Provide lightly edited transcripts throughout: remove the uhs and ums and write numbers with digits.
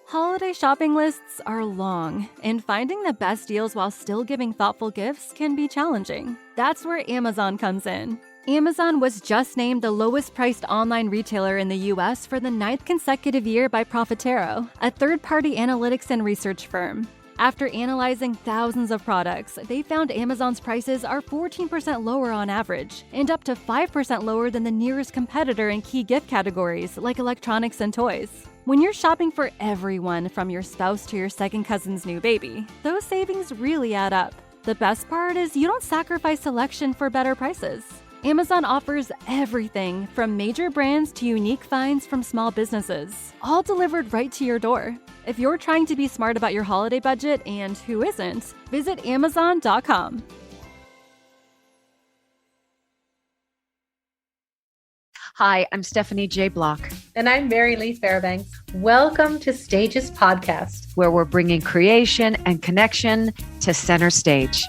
Holiday shopping lists are long, and finding the best deals while still giving thoughtful gifts can be challenging. That's where Amazon comes in. Amazon was just named the lowest priced online retailer in the US for the 9th consecutive year by Profitero, a third-party analytics and research firm. After analyzing thousands of products, they found Amazon's prices are 14% lower on average, and up to 5% lower than the nearest competitor in key gift categories like electronics and toys. When you're shopping for everyone from your spouse to your second cousin's new baby, those savings really add up. The best part is you don't sacrifice selection for better prices. Amazon offers everything from major brands to unique finds from small businesses, all delivered right to your door. If you're trying to be smart about your holiday budget, and who isn't, visit Amazon.com. Hi, I'm Stephanie J. Block. And I'm Mary Lee Fairbanks. Welcome to Stages Podcast, where we're bringing creation and connection to center stage.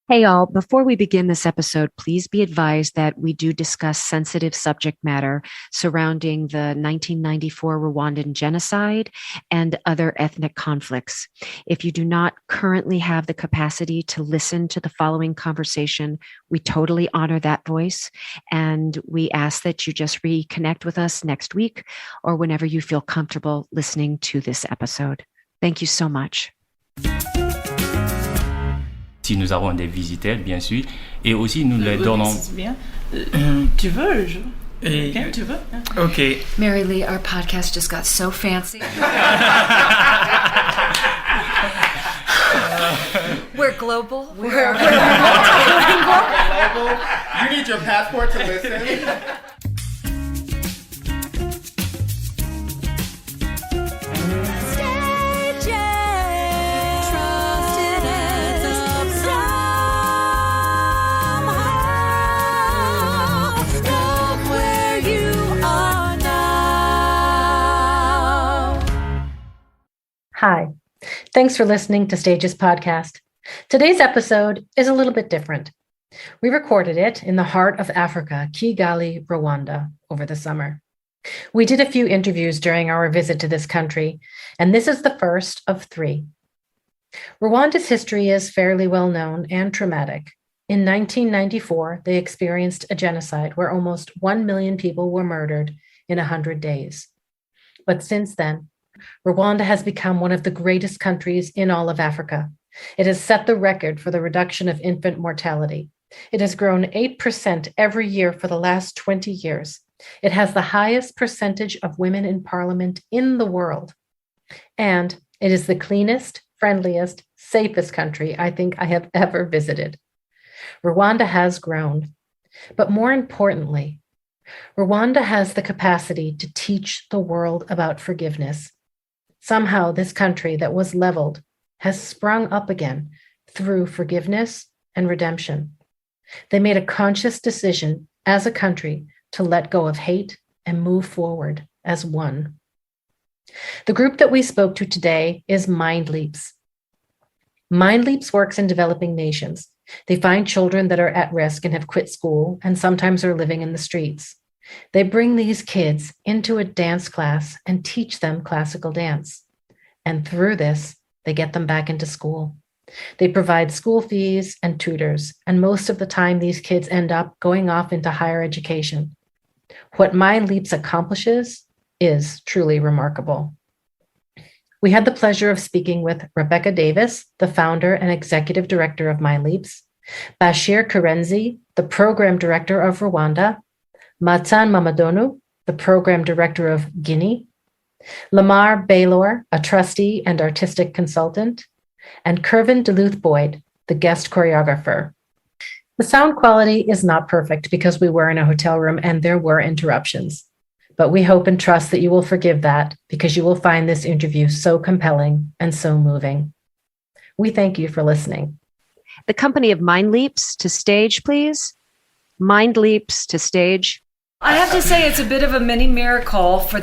Hey, y'all. Before we begin this episode, please be advised that we do discuss sensitive subject matter surrounding the 1994 Rwandan genocide and other ethnic conflicts. If you do not currently have the capacity to listen to the following conversation, we totally honor that voice, and we ask that you just reconnect with us next week or whenever you feel comfortable listening to this episode. Thank you so much. Si nous avons des visiteurs, bien sûr, et aussi nous les donnons. Si tu viens, tu veux, okay, tu veux. Okay. Mary Lee, our podcast just got so fancy. We're global. We're global. You need your passport to listen. Hi, thanks for listening to Stages Podcast. Today's episode is a little bit different. We recorded it in the heart of Africa, Kigali, Rwanda, over the summer. We did a few interviews during our visit to this country, and this is the first of 3. Rwanda's history is fairly well known and traumatic. In 1994, they experienced a genocide where almost 1 million people were murdered in 100 days. But since then, Rwanda has become one of the greatest countries in all of Africa. It has set the record for the reduction of infant mortality. It has grown 8% every year for the last 20 years. It has the highest percentage of women in parliament in the world. And it is the cleanest, friendliest, safest country I think I have ever visited. Rwanda has grown. But more importantly, Rwanda has the capacity to teach the world about forgiveness. Somehow, this country that was leveled has sprung up again through forgiveness and redemption. They made a conscious decision as a country to let go of hate and move forward as one. The group that we spoke to today is Mindleaps. Mindleaps works in developing nations. They find children that are at risk and have quit school and sometimes are living in the streets. They bring these kids into a dance class and teach them classical dance. And through this, they get them back into school. They provide school fees and tutors, and most of the time these kids end up going off into higher education. What Mindleaps accomplishes is truly remarkable. We had the pleasure of speaking with Rebecca Davis, the founder and executive director of Mindleaps, Bashir Karenzi, the program director of Rwanda, Mamadouno, the program director of Guinea, LaMar Baylor, a trustee and artistic consultant, and Kirven Douthit-Boyd, the guest choreographer. The sound quality is not perfect because we were in a hotel room and there were interruptions, but we hope and trust that you will forgive that because you will find this interview so compelling and so moving. We thank you for listening. The company of Mindleaps to stage, please. Mindleaps to stage. I have to say it's a bit of a mini miracle for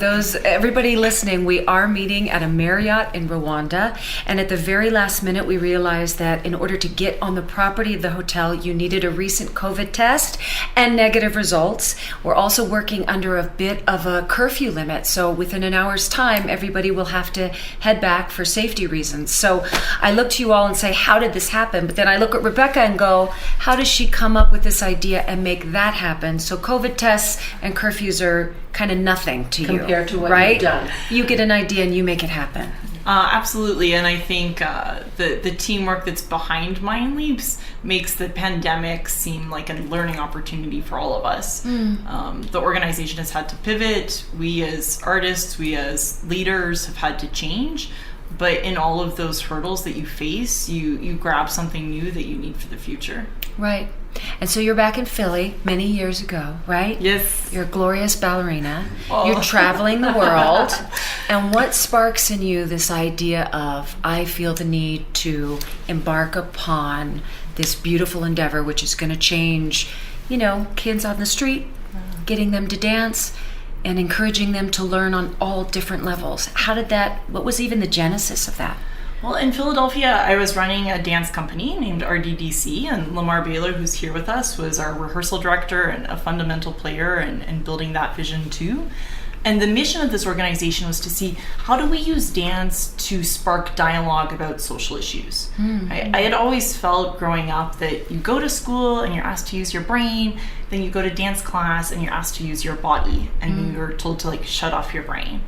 everybody listening. We are meeting at a Marriott in Rwanda, and at the very last minute we realized that in order to get on the property of the hotel you needed a recent COVID test and negative results. We're also working under a bit of a curfew limit, so within an hour's time everybody will have to head back for safety reasons. So I look to you all and say, how did this happen? But then I look at Rebecca and go, how does she come up with this idea and make that happen? So COVID tests and curfews are kind of nothing to you compared to what right? you've done. You get an idea and you make it happen. Absolutely, and I think the teamwork that's behind Mindleaps makes the pandemic seem like a learning opportunity for all of us. The organization has had to pivot. We as artists, we as leaders have had to change. But in all of those hurdles that you face, you grab something new that you need for the future. Right. And so you're back in Philly many years ago, right? Yes. You're a glorious ballerina. Oh. You're traveling the world. And what sparks in you this idea of, I feel the need to embark upon this beautiful endeavor, which is going to change, kids on the street, getting them to dance, and encouraging them to learn on all different levels. What was even the genesis of that? Well, in Philadelphia, I was running a dance company named RDDC, and LaMar Baylor, who's here with us, was our rehearsal director and a fundamental player in building that vision too. And the mission of this organization was to see, how do we use dance to spark dialogue about social issues? I had always felt growing up that you go to school and you're asked to use your brain, then you go to dance class and you're asked to use your body, and you're told to shut off your brain.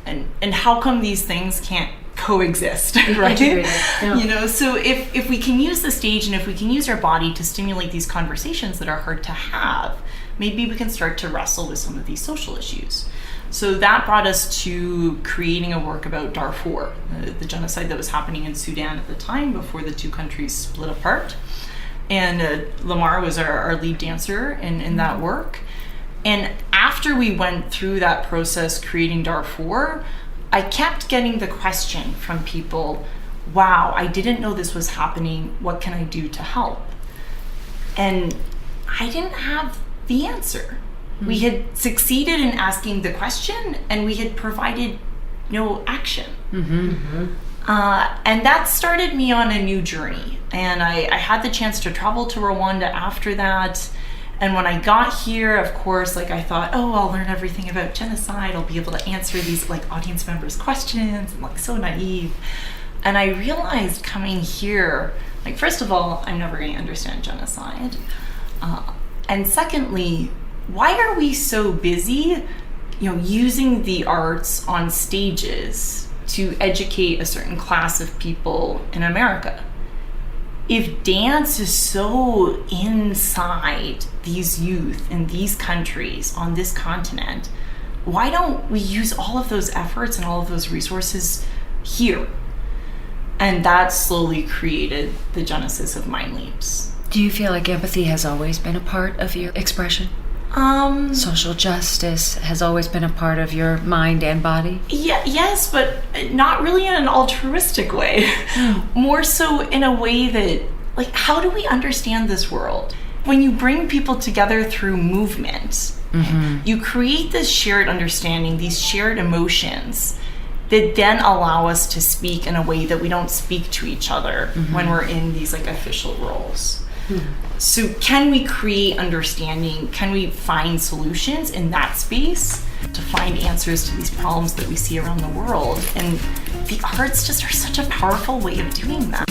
And how come these things can't coexist, right? Yeah. So if we can use the stage and if we can use our body to stimulate these conversations that are hard to have, maybe we can start to wrestle with some of these social issues. So that brought us to creating a work about Darfur, the genocide that was happening in Sudan at the time before the two countries split apart. And LaMar was our lead dancer in that work. And after we went through that process creating Darfur, I kept getting the question from people, wow, I didn't know this was happening. What can I do to help? And I didn't have the answer. We had succeeded in asking the question and we had provided no action. And that started me on a new journey. And I had the chance to travel to Rwanda after that. And when I got here, of course, I thought, I'll learn everything about genocide. I'll be able to answer these audience members' questions, and so naive. And I realized coming here, first of all, I'm never going to understand genocide. And secondly, why are we so busy, using the arts on stages to educate a certain class of people in America? If dance is so inside these youth in these countries on this continent, why don't we use all of those efforts and all of those resources here? And that slowly created the genesis of Mindleaps. Do you feel like empathy has always been a part of your expression? Social justice has always been a part of your mind and body? Yes, but not really in an altruistic way. More so in a way that, how do we understand this world? When you bring people together through movement, you create this shared understanding, these shared emotions that then allow us to speak in a way that we don't speak to each other when we're in these official roles. So can we create understanding? Can we find solutions in that space to find answers to these problems that we see around the world? And the arts just are such a powerful way of doing that.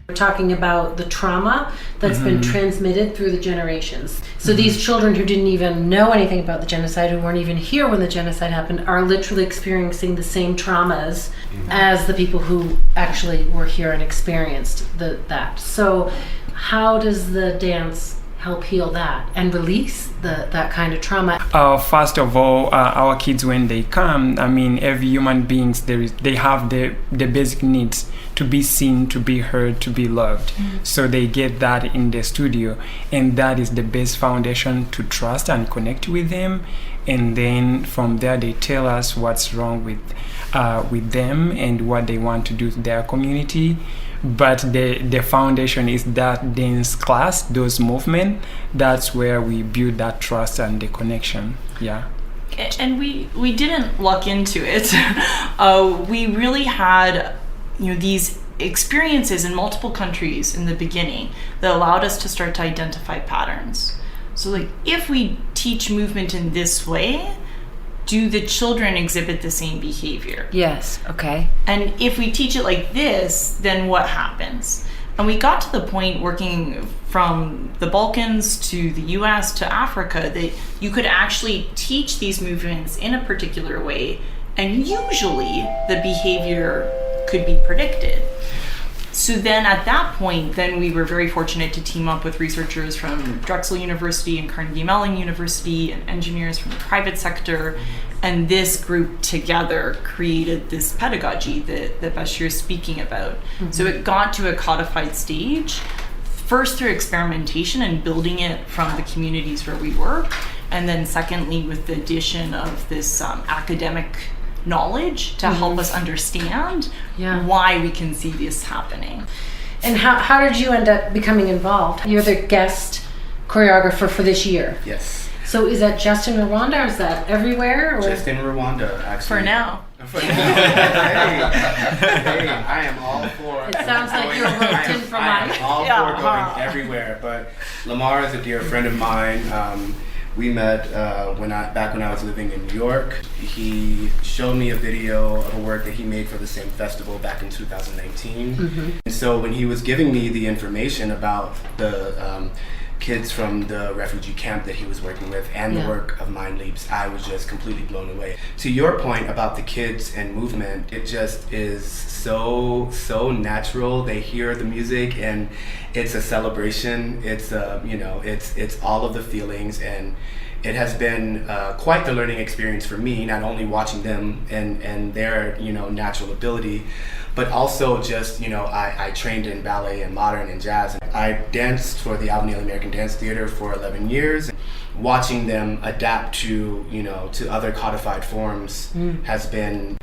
We're talking about the trauma that's been transmitted through the generations. So these children who didn't even know anything about the genocide, who weren't even here when the genocide happened, are literally experiencing the same traumas as the people who actually were here and experienced that. So how does the dance help heal that and release that kind of trauma? First of all, our kids, when they come, every human being, they have the basic needs to be seen, to be heard, to be loved. So they get that in the studio, and that is the best foundation to trust and connect with them. And then from there, they tell us what's wrong with them and what they want to do to their community. but the foundation is that dance class, those movements. That's where we build that trust and the connection. Yeah. And we didn't luck into it. We really had, these experiences in multiple countries in the beginning that allowed us to start to identify patterns. So like, if we teach movement in this way, do the children exhibit the same behavior? Yes, okay. And if we teach it like this, then what happens? And we got to the point working from the Balkans to the US to Africa that you could actually teach these movements in a particular way, and usually the behavior could be predicted. So then at that point, then we were very fortunate to team up with researchers from Drexel University and Carnegie Mellon University and engineers from the private sector. And this group together created this pedagogy that Bashir is speaking about. Mm-hmm. So it got to a codified stage, first through experimentation and building it from the communities where we work. And then secondly, with the addition of this academic knowledge to help us understand why we can see this happening. And how did you end up becoming involved? You're the guest choreographer for this year. Yes. So is that just in Rwanda, or is that everywhere? Or? Just in Rwanda, actually. For now. Hey, I am all for. It sounds like you're roped in from I am all for going everywhere, but LaMar is a dear friend of mine. We met back when I was living in New York. He showed me a video of a work that he made for the same festival back in 2019. Mm-hmm. And so when he was giving me the information about the kids from the refugee camp that he was working with and the work of Mindleaps, I was just completely blown away. To your point about the kids and movement, it just is so natural. They hear the music and it's a celebration. It's it's all of the feelings, and it has been quite the learning experience for me, not only watching them and their natural ability, but also just I trained in ballet and modern and jazz. I danced for the Albany American Dance Theater for 11 years. Watching them adapt to to other codified forms has been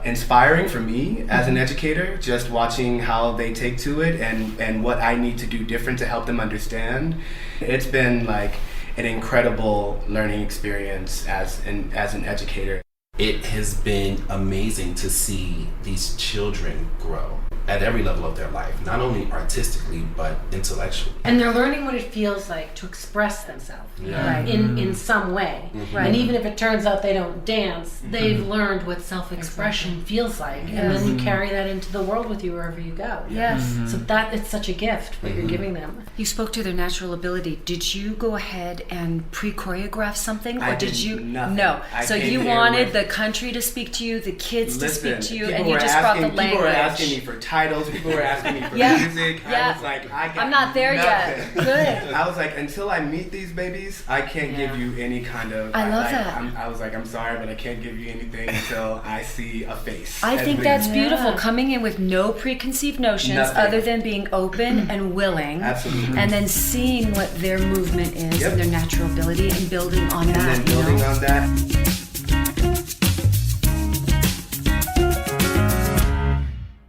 inspiring for me as an educator. Just watching how they take to it and what I need to do different to help them understand. It's been like an incredible learning experience as an educator. It has been amazing to see these children grow at every level of their life, not only artistically, but intellectually. And they're learning what it feels like to express themselves in some way. Mm-hmm. And even if it turns out they don't dance, they've learned what self-expression feels like. Yes. And then you carry that into the world with you wherever you go. Yes. Mm-hmm. So that it's such a gift what you're giving them. You spoke to their natural ability. Did you go ahead and pre-choreograph something? Or did you? Nothing. No. So you wanted the country to speak to you, the kids to speak to you, and you just brought the language. People were asking me for titles, people were asking me for music. I was like, I'm not there yet. Good. I was like, until I meet these babies, I can't give you any kind of. I love that. I was like, I'm sorry, but I can't give you anything until I see a face. I think that's beautiful. Coming in with no preconceived notions other than being open and willing. Absolutely. And then seeing what their movement is and their natural ability and building on that. And then building on that.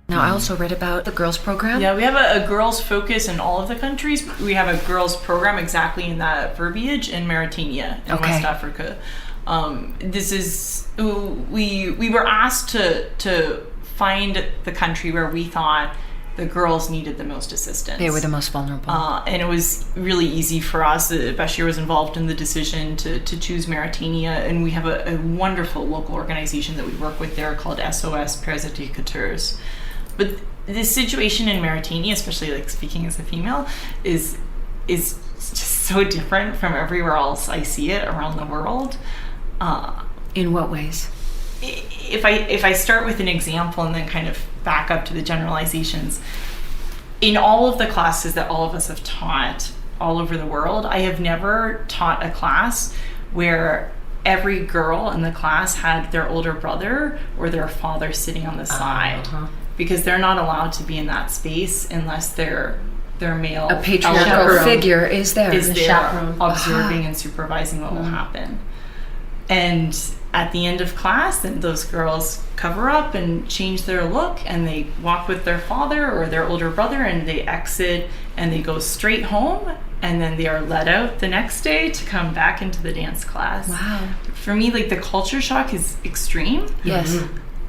Now, I also read about the girls program. Yeah, we have a girls focus in all of the countries. We have a girls program exactly in that verbiage in Mauritania in West Africa. This is we were asked to find the country where we thought the girls needed the most assistance. They were the most vulnerable. And it was really easy for us. Bashir was involved in the decision to choose Mauritania, and we have a wonderful local organization that we work with there called SOS Pères Éducateurs. But the situation in Mauritania, especially like speaking as a female, is just so different from everywhere else I see it around the world. In what ways? If I start with an example and then kind of back up to the generalizations, in all of the classes that all of us have taught all over the world, I have never taught a class where every girl in the class had their older brother or their father sitting on the side. Because they're not allowed to be in that space unless their male a patriarchal figure is there observing and supervising what will happen. And at the end of class, and those girls cover up and change their look, and they walk with their father or their older brother, and they exit and they go straight home, and then they are let out the next day to come back into the dance class. Wow. For me, like, the culture shock is extreme. Yes.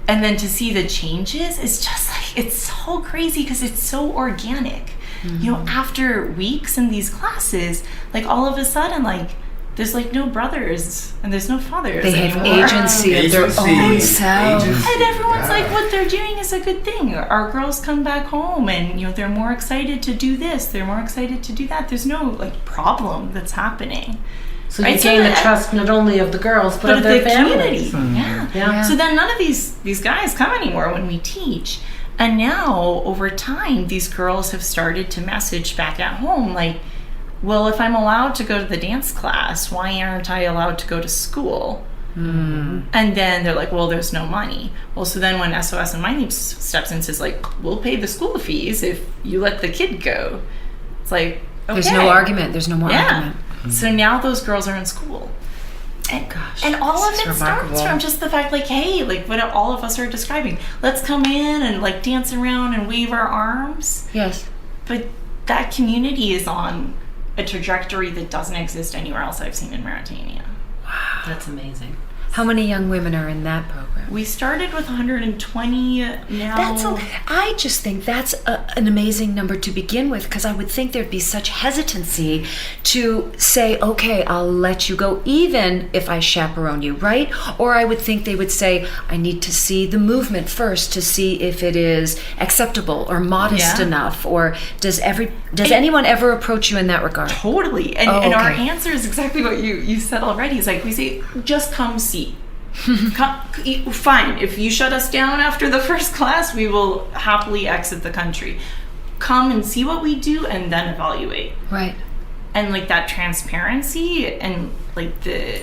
And then to see the changes is just like, it's so crazy because it's so organic. You know, after weeks in these classes, like, all of a sudden, like, there's like no brothers and there's no fathers They have anymore. agency of their own self. And everyone's like, what they're doing is a good thing. Our girls come back home and, you know, they're more excited to do this. They're more excited to do that. There's no, like, problem that's happening. So you gain the trust not only of the girls, but of their families. Yeah. So then none of these guys come anymore when we teach. And now, over time, these girls have started to message back at home, like, well, if I'm allowed to go to the dance class, why aren't I allowed to go to school? And then they're like, well, there's no money. Well, so then when SOS and Mindleaps steps in and says, like, we'll pay the school fees if you let the kid go. It's like, okay. There's no argument. There's no more argument. So now those girls are in school. And, and all of it starts from just the fact, like, hey, like what all of us are describing. Let's come in and, like, dance around and wave our arms. Yes. But that community is on a trajectory that doesn't exist anywhere else I've seen in Mauritania. Wow. That's amazing. How many young women are in that program? We started with 120 now. I just think that's an amazing number to begin with, because I would think there'd be such hesitancy to say, okay, I'll let you go even if I chaperone you, right? Or I would think they would say, I need to see the movement first to see if it is acceptable or modest enough. Or does anyone ever approach you in that regard? Totally. And, and our answer is exactly what you said already. It's like, we say, just come see. Fine, if you shut us down after the first class, we will happily exit the country. Come and see what we do and then evaluate. Right. And, like, that transparency and, like, the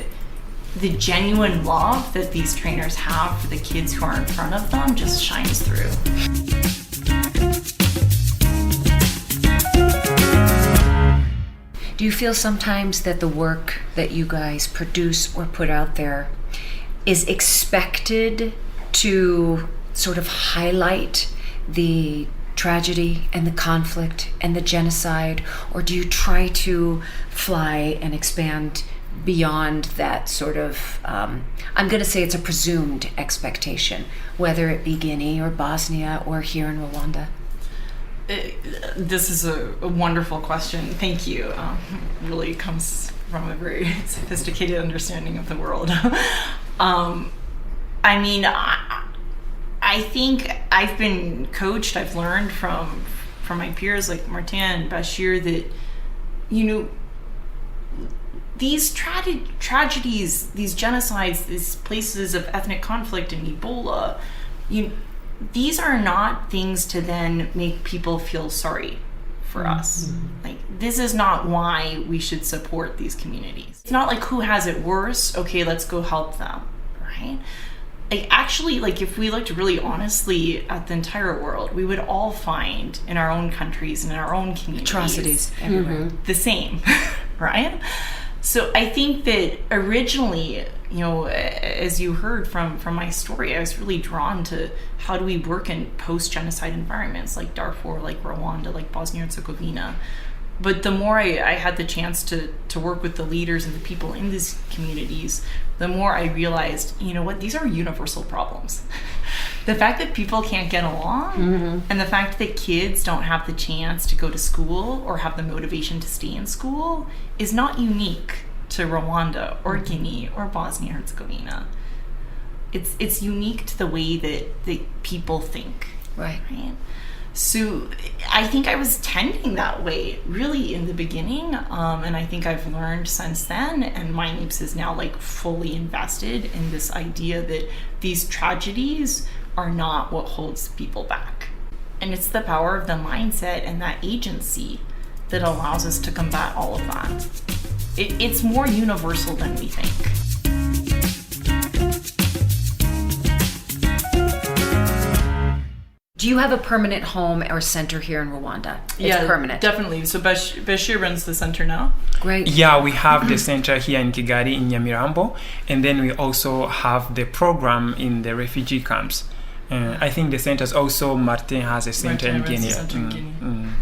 genuine love that these trainers have for the kids who are in front of them just shines through. Do you feel sometimes that the work that you guys produce or put out there is expected to sort of highlight the tragedy and the conflict and the genocide, or do you try to fly and expand beyond that sort of, I'm going to say it's a presumed expectation, whether it be Guinea or Bosnia or here in Rwanda? This is a wonderful question. Thank you. Really comes from a very sophisticated understanding of the world. I mean, I think I've been coached, I've learned from my peers like Martin and Bashir that, you know, these tragedies, these genocides, these places of ethnic conflict and Ebola, these are not things to then make people feel sorry for us. Like, this is not why we should support these communities. It's not like who has it worse, okay, let's go help them, right? Like, actually, like, if we looked really honestly at the entire world, we would all find in our own countries and in our own communities atrocities everywhere the same, right? So I think that originally, you know, as you heard from my story, I was really drawn to how do we work in post-genocide environments like Darfur, like Rwanda, like Bosnia and Herzegovina. But the more I had the chance to work with the leaders and the people in these communities, the more I realized, you know what, these are universal problems. The fact that people can't get along and the fact that kids don't have the chance to go to school or have the motivation to stay in school is not unique to Rwanda or Guinea or Bosnia and Herzegovina. It's unique to the way that people think. Right. So I think I was tending that way really in the beginning, and I think I've learned since then, and Mindleaps is now like fully invested in this idea that these tragedies are not what holds people back. And it's the power of the mindset and that agency that allows us to combat all of that. It's more universal than we think. Do you have a permanent home or center here in Rwanda? It's permanent. Definitely. So Bashir runs the center now. Great. Yeah, we have the center here in Kigali, in Nyamirambo, and then we also have the program in the refugee camps. I think the centers also, Martin has a center in Guinea.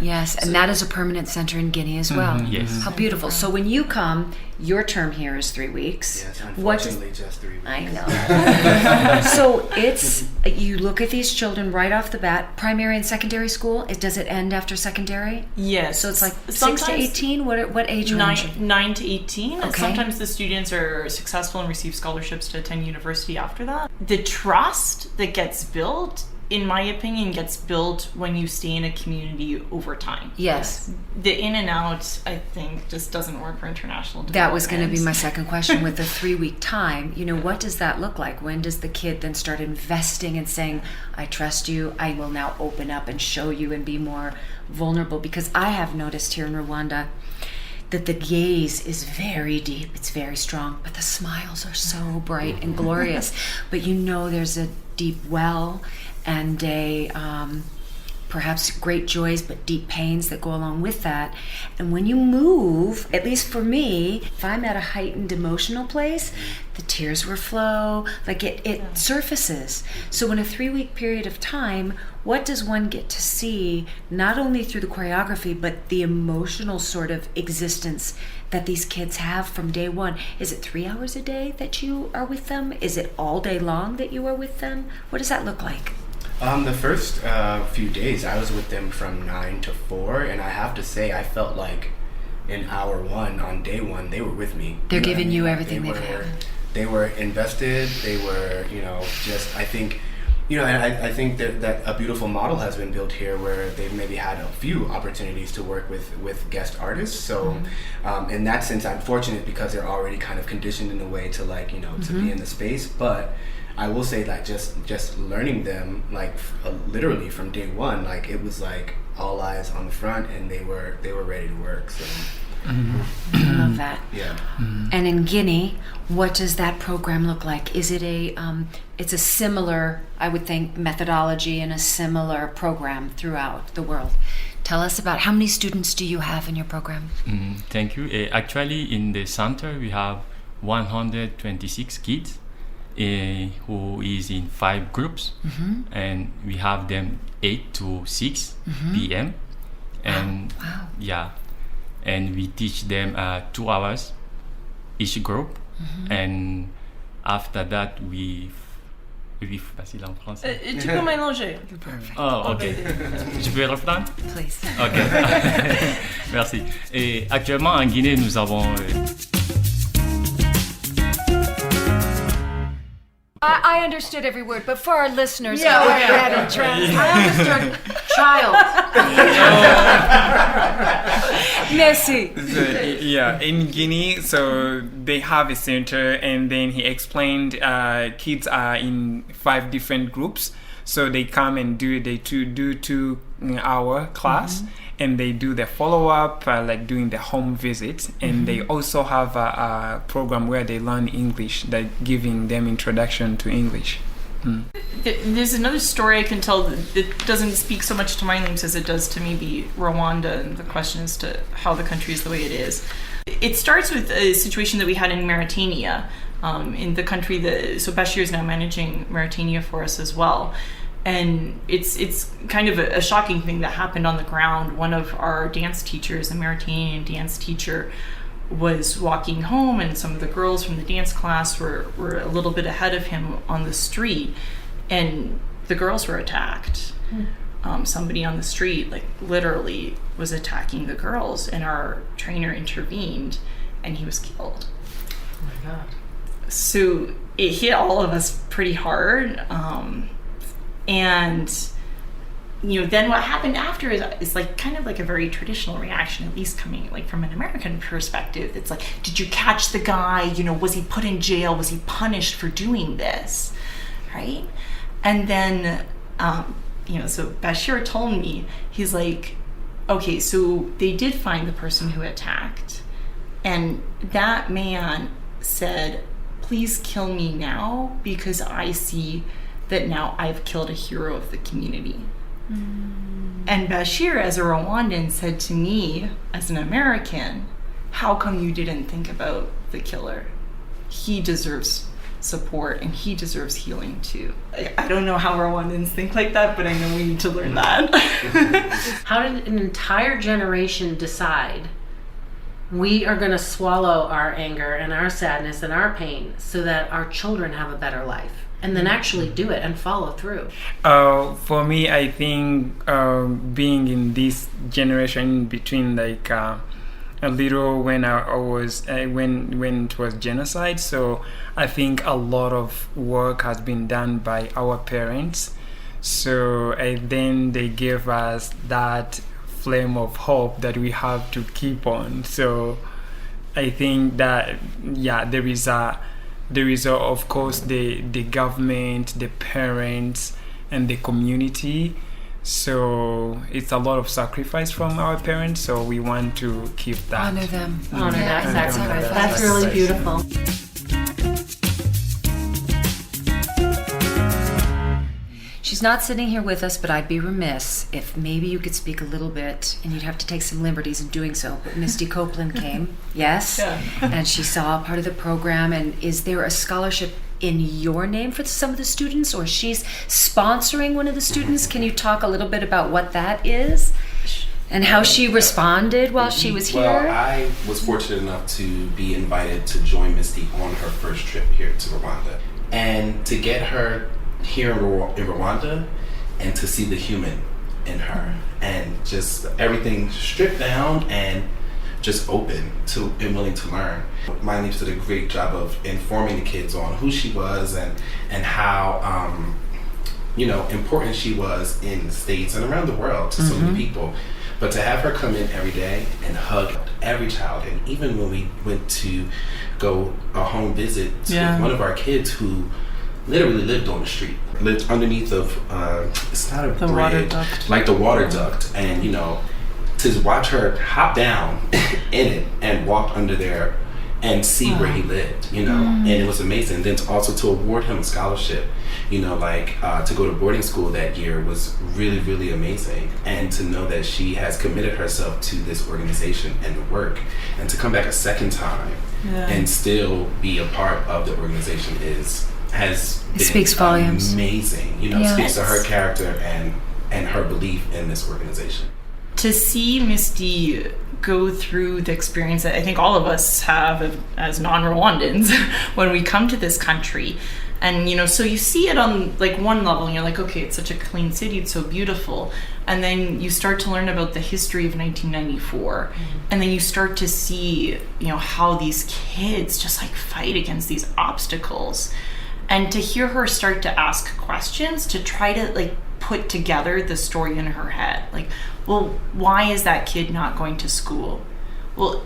Yes, and that is a permanent center in Guinea as well. Yes. How beautiful. So when you come, your term here is 3 weeks. Yes, unfortunately, just 3 weeks. I know. So it's, you look at these children right off the bat, primary and secondary school. Does it end after secondary? Yes. So it's like 6 to 18? What age range? 9 to 18. Okay. Sometimes the students are successful and receive scholarships to attend university after that. The trust that gets built, in my opinion, gets built when you stay in a community over time. Yes. The in and out, I think, just doesn't work for international development. That was going to be my second question. With the 3-week time, what does that look like? When does the kid then start investing and saying, I trust you, I will now open up and show you and be more vulnerable? Because I have noticed here in Rwanda that the gaze is very deep, it's very strong, but the smiles are so bright and glorious. But there's a deep well and a perhaps great joys but deep pains that go along with that. And when you move, at least for me, if I'm at a heightened emotional place, the tears will flow, like it surfaces. So in a 3-week period of time, what does one get to see, not only through the choreography, but the emotional sort of existence that these kids have from day one? Is it 3 hours a day that you are with them? Is it all day long that you are with them? What does that look like? The first few days, I was with them from 9 to 4, and I have to say, I felt like in hour 1, on day 1, they were with me. They're giving you everything they've had. They were invested. They were, just, I think, and I think that a beautiful model has been built here where they've maybe had a few opportunities to work with guest artists. So in that sense, I'm fortunate because they're already kind of conditioned in a way to to be in the space. But I will say that just learning them literally from day 1, it was like all eyes on the front, and they were ready to work. So. I love that. Yeah. And in Guinea, what does that program look like? Is it it's a similar, I would think, methodology and a similar program throughout the world? Tell us about how many students do you have in your program? Thank you. Actually, in the center, we have 126 kids who is in 5 groups, and we have them 8 to 6 p.m. And and we teach them 2 hours each group, and after that we facile en français. Tu peux mélanger. Oh, ok. Je peux reprendre? Please. Ok. Merci. Et actuellement en Guinée, nous avons I understood every word, but for our listeners, go ahead and translate. I understood child. Merci. So, in Guinea, so they have a center, and then he explained kids are in 5 different groups. So they come and do 2-hour class, and they do the follow-up, like doing the home visit. And they also have a program where they learn English, that giving them introduction to English. There's another story I can tell that doesn't speak so much to Mindleaps as it does to maybe Rwanda, and the question as to how the country is the way it is. It starts with a situation that we had in Mauritania, in the country so Bashir is now managing Mauritania for us as well. And it's kind of a shocking thing that happened on the ground. One of our dance teachers, a Mauritanian dance teacher, was walking home, and some of the girls from the dance class were a little bit ahead of him on the street, and the girls were attacked. Somebody on the street, literally, was attacking the girls, and our trainer intervened, and he was killed. Oh my God. So it hit all of us pretty hard. And then what happened after is kind of a very traditional reaction, at least coming from an American perspective. It's like, did you catch the guy? Was he put in jail? Was he punished for doing this? Right? And then, so Bashir told me, he's like, okay, so they did find the person who attacked, and that man said, please kill me now, because I see that now I've killed a hero of the community. And Bashir, as a Rwandan, said to me, as an American, how come you didn't think about the killer? He deserves support and he deserves healing too. I don't know how Rwandans think like that, but I know we need to learn that. How did an entire generation decide we are going to swallow our anger and our sadness and our pain so that our children have a better life, and then actually do it and follow through? For me, I think being in this generation between like a little when I was when it was genocide, so I think a lot of work has been done by our parents. So then they gave us that flame of hope that we have to keep on. So I think that there is of course the government, the parents, and the community. So it's a lot of sacrifice from our parents, so we want to keep that. Honor them. Honor that Honor sacrifice. that That's really sacrifice. beautiful. She's not sitting here with us, but I'd be remiss if maybe you could speak a little bit, and you'd have to take some liberties in doing so. But Misty Copeland came, yes, and she saw part of the program. And is there a scholarship in your name for some of the students, or she's sponsoring one of the students? Can you talk a little bit about what that is and how she responded while she was here? Well, I was fortunate enough to be invited to join Misty on her first trip here to Rwanda, and to get her here in Rwanda and to see the human in her, and just everything stripped down and just open to and willing to learn. Mindleaps did a great job of informing the kids on who she was and how important she was in the States and around the world to so many people. But to have her come in every day and hug every child, and even when we went to go a home visit with one of our kids who literally lived on the street, lived underneath of it's not a bridge, water duct. like the water duct, and to watch her hop down in it and walk under there and see where he lived, and it was amazing. Then to award him a scholarship, to go to boarding school that year was really, really amazing. And to know that she has committed herself to this organization and the work, and to come back a second time and still be a part of the organization has been speaks volumes. Amazing. Speaks to her character and her belief in this organization. To see Misty go through the experience that I think all of us have as non-Rwandans when we come to this country. And, so you see it on like one level and you're like, okay, it's such a clean city, it's so beautiful. And then you start to learn about the history of 1994. And then you start to see, how these kids just like fight against these obstacles. And to hear her start to ask questions to try to like put together the story in her head. Like, well, why is that kid not going to school? Well,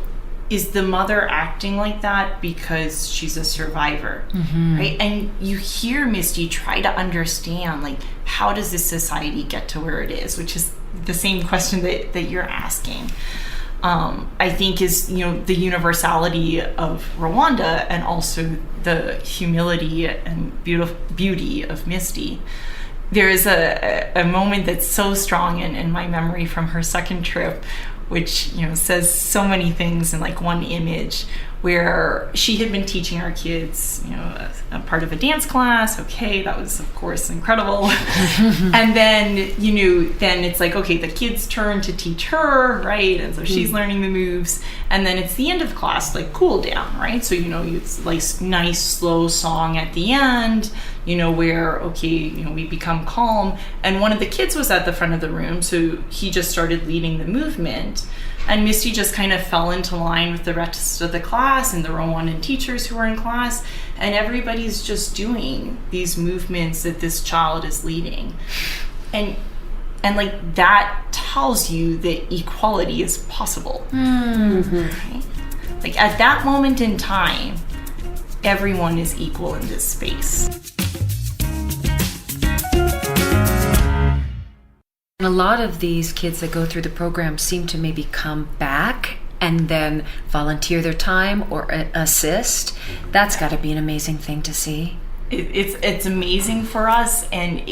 is the mother acting like that because she's a survivor, right? And you hear Misty try to understand, like, how does this society get to where it is, which is the same question that you're asking. I think is, the universality of Rwanda and also the humility and beauty of Misty. There is a moment that's so strong in my memory from her second trip, which says so many things in like one image, where she had been teaching our kids a part of a dance class. Okay, that was of course incredible. And then then it's like, okay, the kids turn to teach her, right? And so she's learning the moves, and then it's the end of class, like cool down, right? So it's like nice slow song at the end, where we become calm. And one of the kids was at the front of the room, so he just started leading the movement. And Misty just kind of fell into line with the rest of the class and the Rwandan teachers who were in class, and everybody's just doing these movements that this child is leading. And like that tells you that equality is possible. Right? Like at that moment in time, everyone is equal in this space. A lot of these kids that go through the program seem to maybe come back and then volunteer their time or assist. That's got to be an amazing thing to see. It's amazing for us, and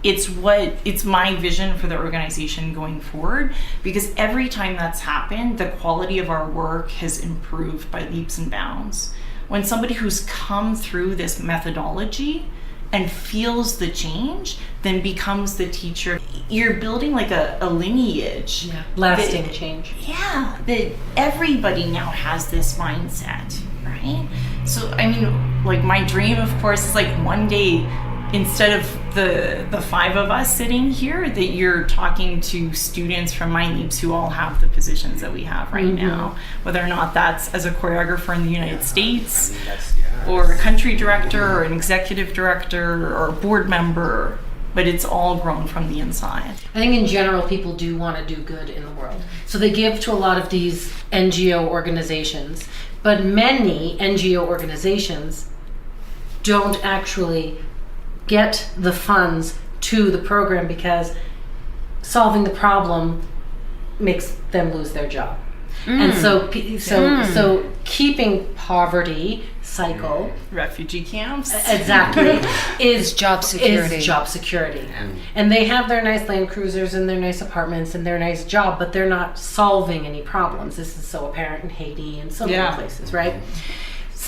it's my vision for the organization going forward, because every time that's happened, the quality of our work has improved by leaps and bounds. When somebody who's come through this methodology and feels the change, then becomes the teacher, you're building like a lineage. Yeah, lasting change. Yeah, that everybody now has this mindset, right? So, I mean, like my dream, of course, is like one day, instead of the 5 of us sitting here, that you're talking to students from Mindleaps who all have the positions that we have right now, whether or not that's as a choreographer in the United States, or a country director, or an executive director, or a board member, but it's all grown from the inside. I think in general, people do want to do good in the world. So they give to a lot of these NGO organizations, but many NGO organizations don't actually get the funds to the program because solving the problem makes them lose their job. And so keeping poverty cycle, refugee camps, exactly, is job security. And they have their nice Land Cruisers and their nice apartments and their nice job, but they're not solving any problems. This is so apparent in Haiti and so many places, right?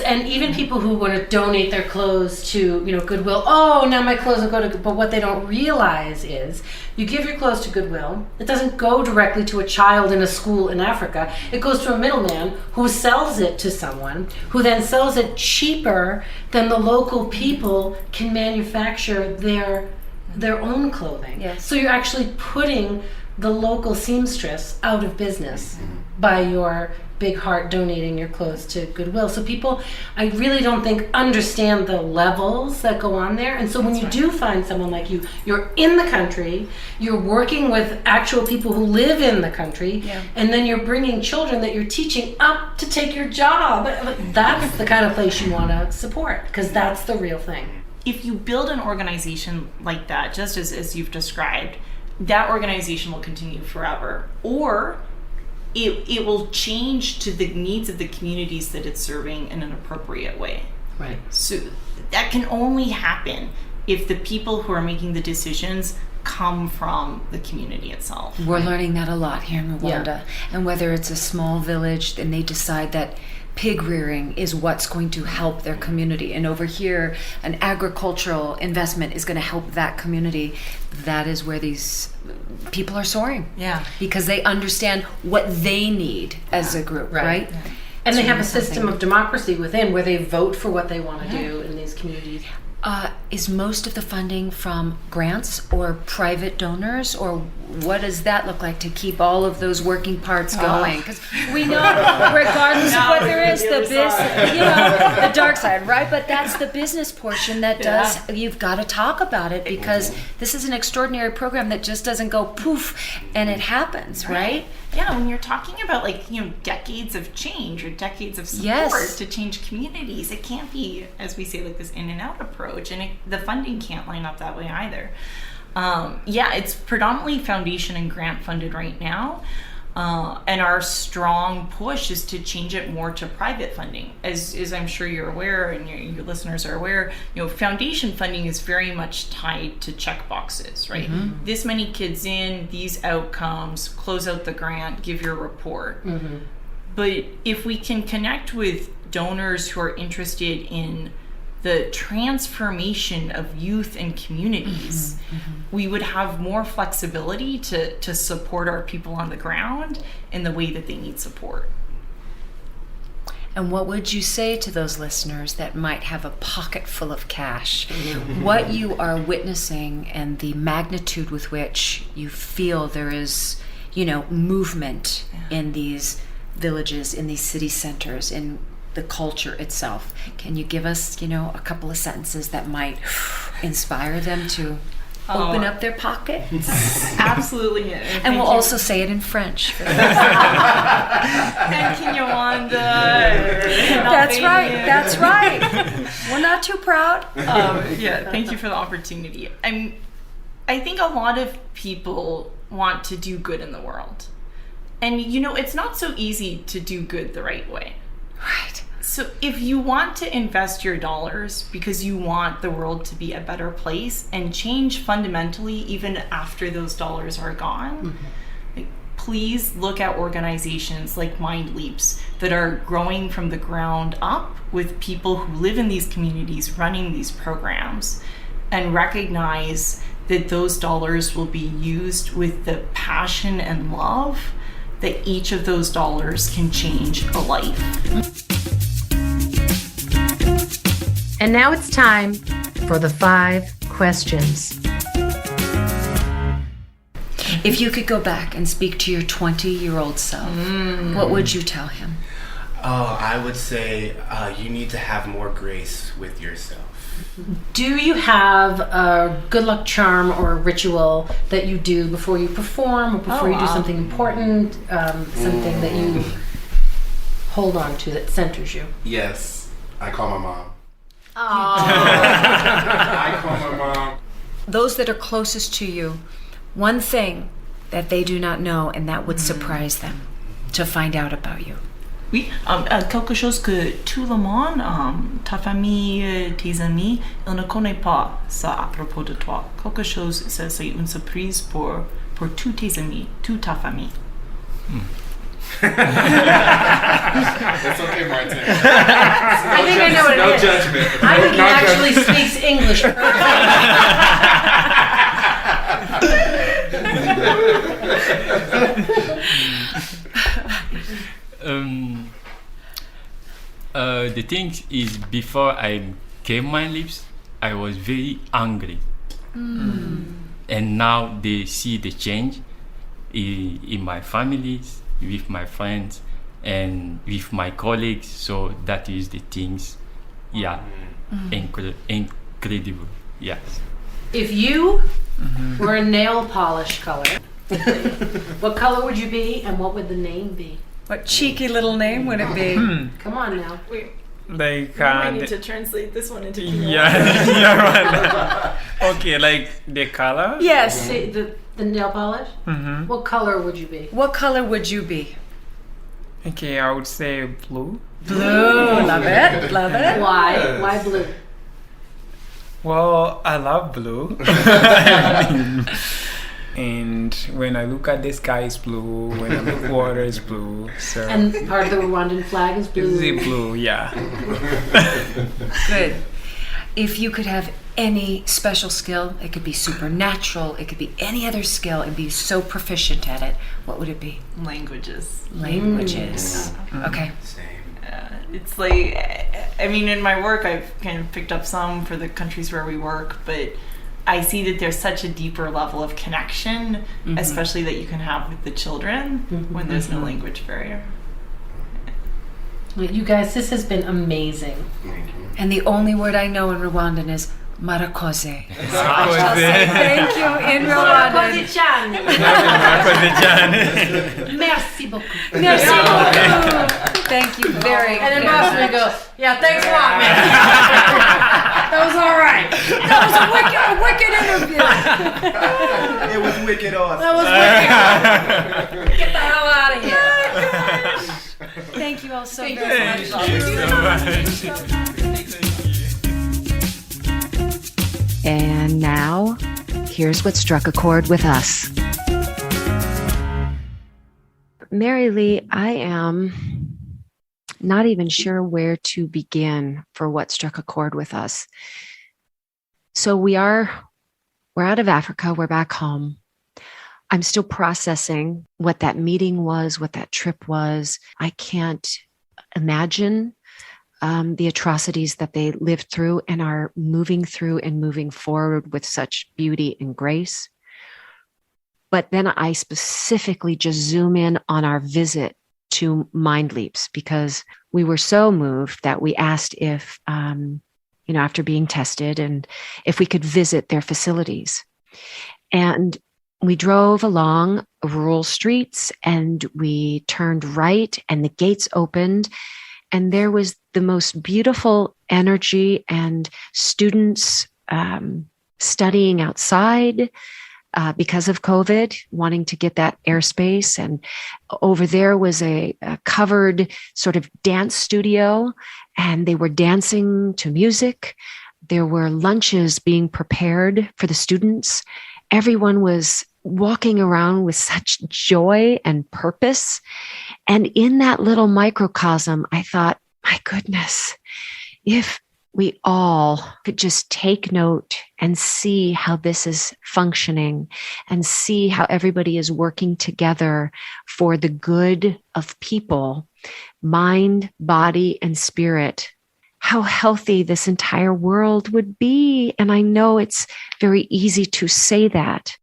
And even people who want to donate their clothes to, Goodwill. Oh, now my clothes will go to. But what they don't realize is, you give your clothes to Goodwill. It doesn't go directly to a child in a school in Africa. It goes to a middleman who sells it to someone, who then sells it cheaper than the local people can manufacture their own clothing. Yes. So you're actually putting the local seamstress out of business by your big heart donating your clothes to Goodwill. So people, I really don't think, understand the levels that go on there. And so when you do find someone like you, you're in the country, you're working with actual people who live in the country, and then you're bringing children that you're teaching up to take your job. That's the kind of place you want to support, because that's the real thing. If you build an organization like that, just as you've described, that organization will continue forever. Or it will change to the needs of the communities that it's serving in an appropriate way. Right. So that can only happen if the people who are making the decisions come from the community itself. We're learning that a lot here in Rwanda. And whether it's a small village and they decide that pig rearing is what's going to help their community, and over here an agricultural investment is going to help that community, that is where these people are soaring. Because they understand what they need as a group, right? And they have a system of democracy within where they vote for what they want to do in these communities. Is most of the funding from grants or private donors, or what does that look like to keep all of those working parts going? Because we know, regardless of what there is, the business, the dark side, right? But that's the business portion that does. You've got to talk about it, because this is an extraordinary program that just doesn't go poof and it happens, right? Yeah, when you're talking about decades of change or decades of support to change communities, it can't be, as we say, like this in and out approach, and the funding can't line up that way either. It's predominantly foundation and grant funded right now, and our strong push is to change it more to private funding. As I'm sure you're aware, and your listeners are aware, foundation funding is very much tied to check boxes, right? This many kids in, these outcomes, close out the grant, give your report. But if we can connect with donors who are interested in the transformation of youth and communities, we would have more flexibility to support our people on the ground in the way that they need support. And what would you say to those listeners that might have a pocket full of cash? What you are witnessing and the magnitude with which you feel there is, movement in these villages, in these city centers, in the culture itself. Can you give us, a couple of sentences that might inspire them to open up their pockets? Absolutely. And we'll also say it in French. And Kinyarwanda. That's right. We're not too proud. Thank you for the opportunity. I think a lot of people want to do good in the world. And, it's not so easy to do good the right way. Right. So if you want to invest your dollars because you want the world to be a better place and change fundamentally even after those dollars are gone, please look at organizations like Mindleaps that are growing from the ground up with people who live in these communities running these programs, and recognize that those dollars will be used with the passion and love that each of those dollars can change a life. And now it's time for the 5 questions. If you could go back and speak to your 20-year-old self, what would you tell him? Oh, I would say you need to have more grace with yourself. Do you have a good luck charm or a ritual that you do before you perform or before you do something important, something that you hold on to that centers you? Yes, I call my mom. I call my mom. Those that are closest to you, one thing that they do not know and that would surprise them to find out about you. Oui, quelque chose que tout le monde, ta famille, tes amis, ils ne connaissent pas ça à propos de toi. Quelque chose, ça, c'est une surprise pour tous tes amis, toute ta famille. It's okay, Martin. I think I know what it is. No judgment. I think he actually speaks English. The thing is, before I came Mindleaps, I was very angry. And now they see the change in my families, with my friends, and with my colleagues. So that is the things, incredible, yes. If you were a nail polish color, what color would you be and what would the name be? What cheeky little name would it be? Come on now. Like I need to translate this one into Creole. yeah, right. Okay, like the color. Yes. See, the nail polish? What color would you be? What color would you be? Okay, I would say blue. Blue. Love it. Love it. Why? Why blue? Well, I love blue. And when I look at the sky, it's blue. When I look water, it's blue. So And part of the Rwandan flag is blue. it's blue, yeah. Good. If you could have any special skill, it could be supernatural, it could be any other skill, and be so proficient at it, what would it be? Languages. Languages. Okay. Same. It's like, I mean, in my work, I've kind of picked up some for the countries where we work, but I see that there's such a deeper level of connection, especially that you can have with the children when there's no language barrier. Well, you guys, this has been amazing. And the only word I know in Rwandan is marakoze. Marakoze. Thank you in Rwandan. Merci beaucoup. Merci beaucoup. Thank you very And in much. Boston we go, yeah, thanks a lot, man. That was all right. That was a wicked interview. It was wicked awesome. That was wicked. Get the hell out of here. Thank you all so Thank very you much. so much. And now, here's what struck a chord with us. Mary Lee, I am not even sure where to begin for what struck a chord with us. So we're out of Africa, we're back home. I'm still processing what that meeting was, what that trip was. I can't imagine the atrocities that they lived through and are moving through and moving forward with such beauty and grace. But then I specifically just zoom in on our visit to Mindleaps because we were so moved that we asked if, after being tested and if we could visit their facilities. And we drove along rural streets and we turned right and the gates opened and there was the most beautiful energy and students studying outside. because of COVID, wanting to get that airspace. And over there was a covered sort of dance studio, and they were dancing to music. There were lunches being prepared for the students. Everyone was walking around with such joy and purpose. And in that little microcosm, I thought, my goodness, if we all could just take note and see how this is functioning and see how everybody is working together for the good of people, mind, body, and spirit, how healthy this entire world would be. And I know it's very easy to say that,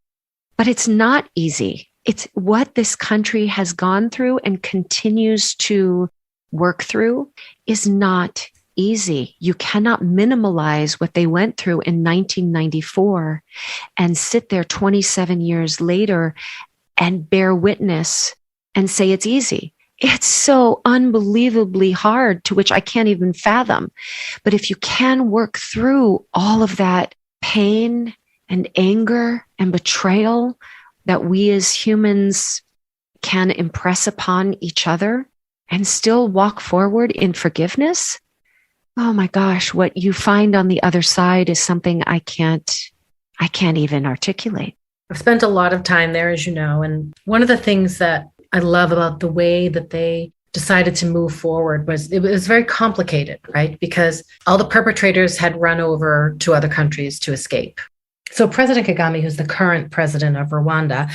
but it's not easy. It's what this country has gone through and continues to work through is not easy. You cannot minimalize what they went through in 1994 and sit there 27 years later and bear witness and say it's easy. It's so unbelievably hard, to which I can't even fathom. But if you can work through all of that pain and anger and betrayal that we as humans can impress upon each other and still walk forward in forgiveness, oh my gosh, what you find on the other side is something I can't even articulate. I've spent a lot of time there, as you know, and one of the things that I love about the way that they decided to move forward was it was very complicated, right? Because all the perpetrators had run over to other countries to escape. So President Kagame, who's the current president of Rwanda,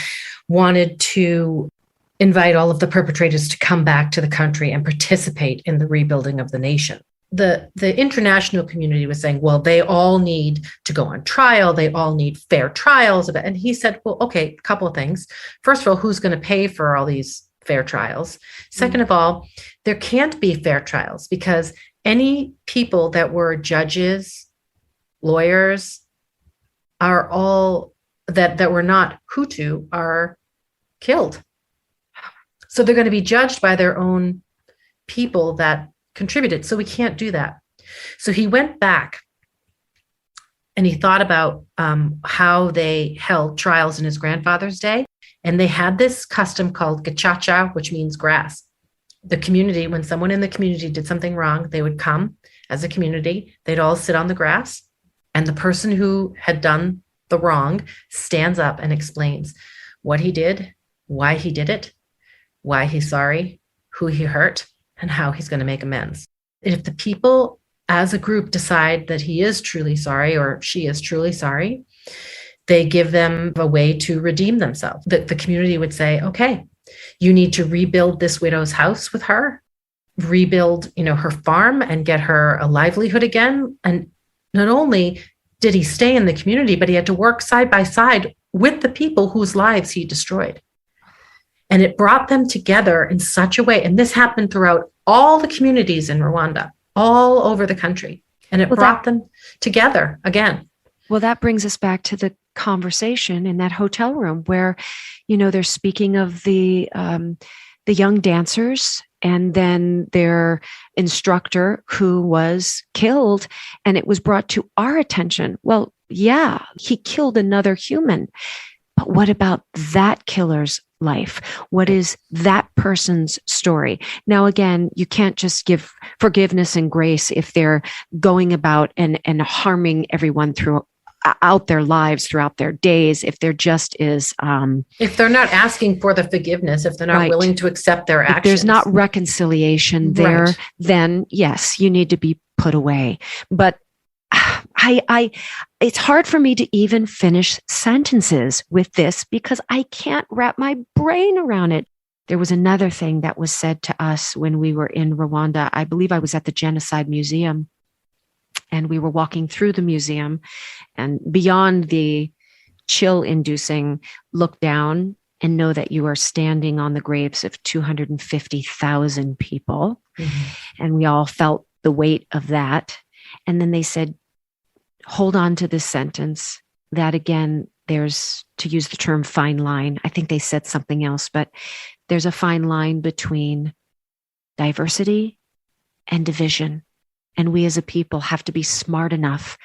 wanted to invite all of the perpetrators to come back to the country and participate in the rebuilding of the nation. The international community was saying, well, they all need to go on trial. They all need fair trials. And he said, well, okay, a couple of things. First of all, who's going to pay for all these fair trials? Second of all, there can't be fair trials because any people that were judges, lawyers, are all that were not Hutu are killed. So they're going to be judged by their own people that contributed. So we can't do that. So he went back and he thought about how they held trials in his grandfather's day. And they had this custom called gachacha, which means grass. The community, when someone in the community did something wrong, they would come as a community, they'd all sit on the grass, and the person who had done the wrong stands up and explains what he did, why he did it, why he's sorry, who he hurt, and how he's going to make amends. If the people as a group decide that he is truly sorry or she is truly sorry, they give them a way to redeem themselves. The community would say, okay, you need to rebuild this widow's house with her, rebuild, her farm and get her a livelihood again. And not only did he stay in the community, but he had to work side by side with the people whose lives he destroyed. And it brought them together in such a way. And this happened throughout all the communities in Rwanda, all over the country. And it brought them together again. Well, that brings us back to the conversation in that hotel room where, they're speaking of the young dancers and then their instructor who was killed, and it was brought to our attention. Well, yeah, he killed another human. But what about that killer's life? What is that person's story? Now, again, you can't just give forgiveness and grace if they're going about and harming everyone throughout their lives, throughout their days, if there just is... if they're not asking for the forgiveness, if they're not willing to accept their actions. If there's not reconciliation there, then yes, you need to be put away. But it's hard for me to even finish sentences with this because I can't wrap my brain around it. There was another thing that was said to us when we were in Rwanda. I believe I was at the Genocide Museum, and we were walking through the museum, and beyond the chill-inducing look down and know that you are standing on the graves of 250,000 people. Mm-hmm. And we all felt the weight of that. And then they said, hold on to this sentence. That again, there's, to use the term fine line, I think they said something else, but there's a fine line between diversity and division. And we as a people have to be smart enough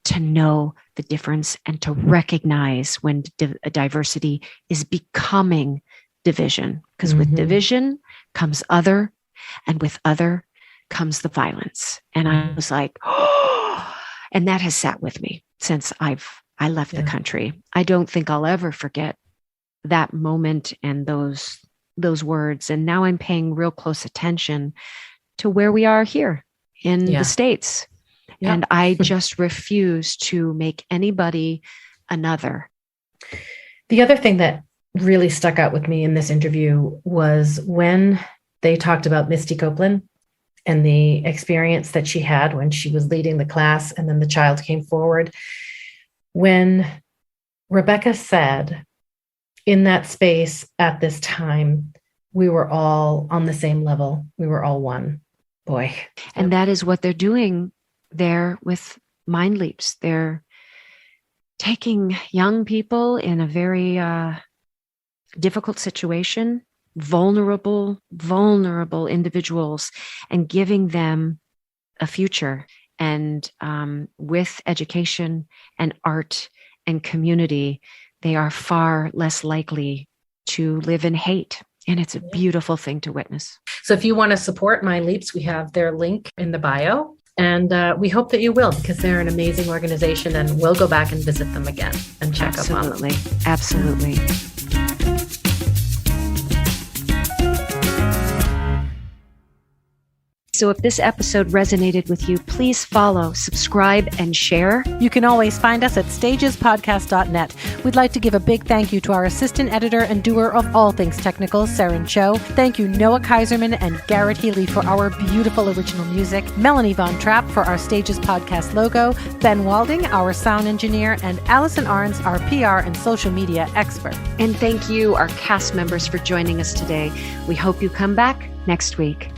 to know the difference and to recognize when diversity is becoming division. Because with division comes other, and with other comes the violence. And I was like, oh, and that has sat with me since I left the country. I don't think I'll ever forget that moment and those words. And now I'm paying real close attention to where we are here in the States. Yeah. And I just refuse to make anybody another. The other thing that really stuck out with me in this interview was when they talked about Misty Copeland and the experience that she had when she was leading the class, and then the child came forward. When Rebecca said, in that space at this time, we were all on the same level. We were all one. Boy. And that is what they're doing there with Mindleaps. They're taking young people in a very difficult situation, vulnerable individuals, and giving them a future. And with education and art and community, they are far less likely to live in hate. And it's a beautiful thing to witness. So if you want to support Mindleaps, we have their link in the bio. And we hope that you will, because they're an amazing organization, and we'll go back and visit them again and check up on them. Absolutely. So if this episode resonated with you, please follow, subscribe, and share. You can always find us at stagespodcast.net. We'd like to give a big thank you to our assistant editor and doer of all things technical, Saren Cho. Thank you, Noah Kaiserman and Garrett Healy, for our beautiful original music, Melanie Von Trapp for our Stages Podcast logo, Ben Walding, our sound engineer, and Allison Arns, our PR and social media expert. And thank you, our cast members, for joining us today. We hope you come back next week.